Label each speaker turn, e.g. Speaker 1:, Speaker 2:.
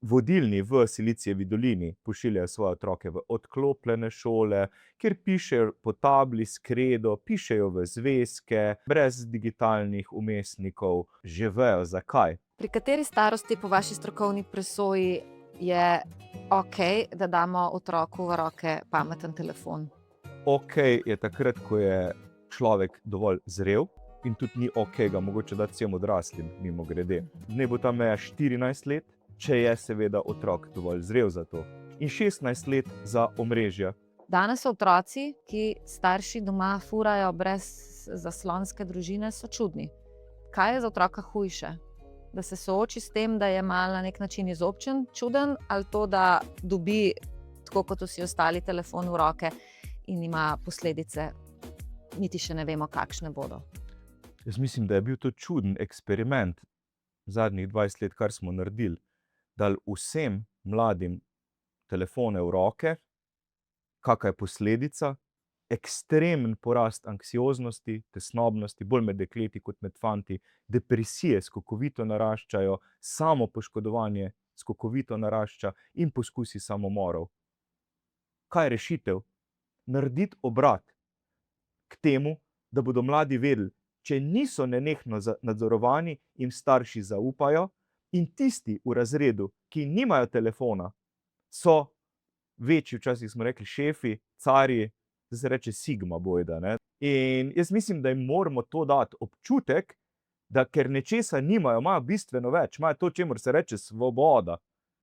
Speaker 1: vodilni v Silicijevi dolini pošiljajo svoje otroke v odklopljene šole, kjer pišejo po tabli s kredo, pišejo v zvezke, brez digitalnih vmesnikov, že vejo zakaj.
Speaker 2: Pri kateri starosti po vaši strokovni presoji je okej, da damo otroku v roke pameten telefon?
Speaker 1: Okej je takrat, ko je človek dovolj zrel, in tudi ni okej ga mogoče dati vsem odraslim, mimogrede. Naj bo ta meja 14 let, če je seveda otrok dovolj zrel za to. In 16 let za omrežja.
Speaker 2: Danes so otroci, ki starši doma furajo brez zaslonske družine, so čudni. Kaj je za otroka hujše? Da se sooči s tem, da je malo na nek način izobčen, čuden, ali to, da dobi, tako kot vsi ostali, telefon v roke in ima posledice, niti še ne vemo, kakšne bodo.
Speaker 1: Jaz mislim, da je bil to čuden eksperiment zadnjih 20 let, kar smo naredili. Dali vsem mladim telefone v roke, kakšna je posledica, ekstremen porast anksioznosti, tesnobnosti, bolj med dekleti kot med fanti, depresije skokovito naraščajo, samopoškodovanje skokovito narašča in poskusi samomorov. Kaj je rešitev? Narediti obrat k temu, da bodo mladi vedeli, če niso nenehno nadzorovani, jim starši zaupajo, in tisti v razredu, ki nimajo telefona, so večji, včasih smo rekli šefi, carji, zdaj se reče sigma bojda, ne. In jaz mislim, da jim moramo to dati občutek, da ker nečesa nimajo, imajo bistveno več, imajo to, čemur se reče svoboda.